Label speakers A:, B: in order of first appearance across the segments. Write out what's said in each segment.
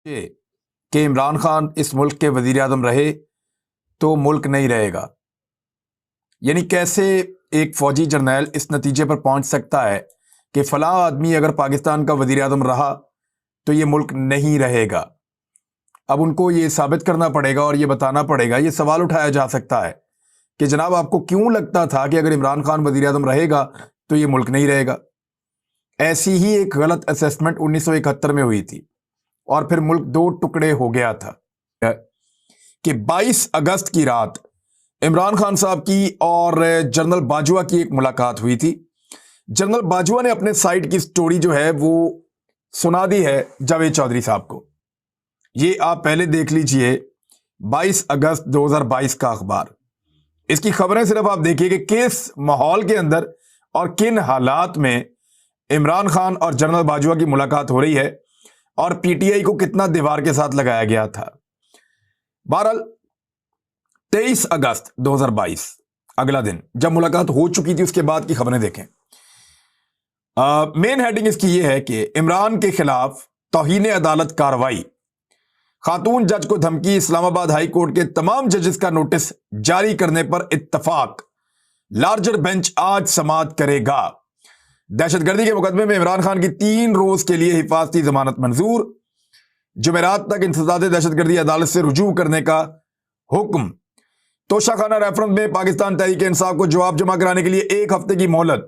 A: کہ عمران خان اس ملک کے وزیر اعظم رہے تو ملک نہیں رہے گا. یعنی کیسے ایک فوجی جرنیل اس نتیجے پر پہنچ سکتا ہے کہ فلاں آدمی اگر پاکستان کا وزیر اعظم رہا تو یہ ملک نہیں رہے گا. اب ان کو یہ ثابت کرنا پڑے گا اور یہ بتانا پڑے گا. یہ سوال اٹھایا جا سکتا ہے کہ جناب آپ کو کیوں لگتا تھا کہ اگر عمران خان وزیر اعظم رہے گا تو یہ ملک نہیں رہے گا. ایسی ہی ایک غلط اسیسمنٹ 1971 میں ہوئی تھی اور پھر ملک دو ٹکڑے ہو گیا تھا کہ 22 اگست کی رات عمران خان صاحب کی اور جنرل باجوہ کی ایک ملاقات ہوئی تھی. جنرل باجوہ نے اپنے سائٹ کی سٹوری جو ہے وہ سنا دی ہے جاوید چودھری صاحب کو. یہ آپ پہلے دیکھ لیجئے 22 اگست 2022 کا اخبار. اس کی خبریں صرف آپ دیکھیے کہ کس ماحول کے اندر اور کن حالات میں عمران خان اور جنرل باجوہ کی ملاقات ہو رہی ہے اور پی ٹی آئی کو کتنا دیوار کے ساتھ لگایا گیا تھا. بہرحال 23 اگست 2022 اگلا دن جب ملاقات ہو چکی تھی اس کے بعد کی خبریں دیکھیں. مین ہیڈنگ اس کی یہ ہے کہ عمران کے خلاف توہین عدالت کارروائی، خاتون جج کو دھمکی، اسلام آباد ہائی کورٹ کے تمام ججز کا نوٹس جاری کرنے پر اتفاق، لارجر بینچ آج سماعت کرے گا. دہشت گردی کے مقدمے میں عمران خان کی 3 روز کے لیے حفاظتی ضمانت منظور، جمعرات تک انسداد دہشت گردی عدالت سے رجوع کرنے کا حکم. توشہ خانہ ریفرنس میں پاکستان تحریک انصاف کو جواب جمع کرانے کے لیے 1 ہفتے کی مہلت.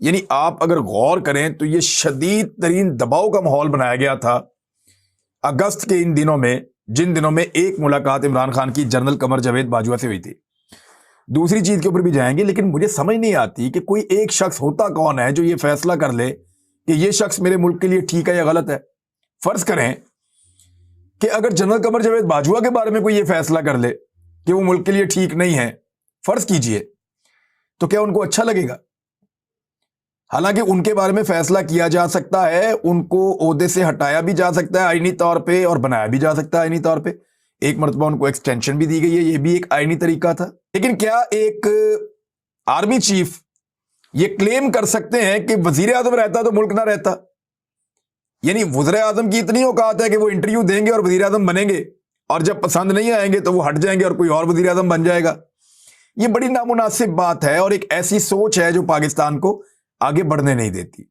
A: یعنی آپ اگر غور کریں تو یہ شدید ترین دباؤ کا ماحول بنایا گیا تھا اگست کے ان دنوں میں، جن دنوں میں ایک ملاقات عمران خان کی جنرل قمر جاوید باجوہ سے ہوئی تھی. دوسری چیز کے اوپر بھی جائیں گے، لیکن مجھے سمجھ نہیں آتی کہ کوئی ایک شخص ہوتا کون ہے جو یہ فیصلہ کر لے کہ یہ شخص میرے ملک کے لیے ٹھیک ہے یا غلط ہے. فرض کریں کہ اگر جنرل قمر جاوید باجوہ کے بارے میں کوئی یہ فیصلہ کر لے کہ وہ ملک کے لیے ٹھیک نہیں ہے، فرض کیجئے، تو کیا ان کو اچھا لگے گا؟ حالانکہ ان کے بارے میں فیصلہ کیا جا سکتا ہے، ان کو عہدے سے ہٹایا بھی جا سکتا ہے آئینی طور پہ اور بنایا بھی جا سکتا ہے آئینی طور پہ. ایک مرتبہ ان کو ایکسٹینشن بھی دی گئی ہے، یہ بھی ایک آئینی طریقہ تھا. لیکن کیا ایک آرمی چیف یہ کلیم کر سکتے ہیں کہ وزیر اعظم رہتا تو ملک نہ رہتا؟ یعنی وزیر اعظم کی اتنی اوقات ہے کہ وہ انٹرویو دیں گے اور وزیر اعظم بنیں گے، اور جب پسند نہیں آئیں گے تو وہ ہٹ جائیں گے اور کوئی اور وزیر اعظم بن جائے گا. یہ بڑی نامناسب بات ہے اور ایک ایسی سوچ ہے جو پاکستان کو آگے بڑھنے نہیں دیتی.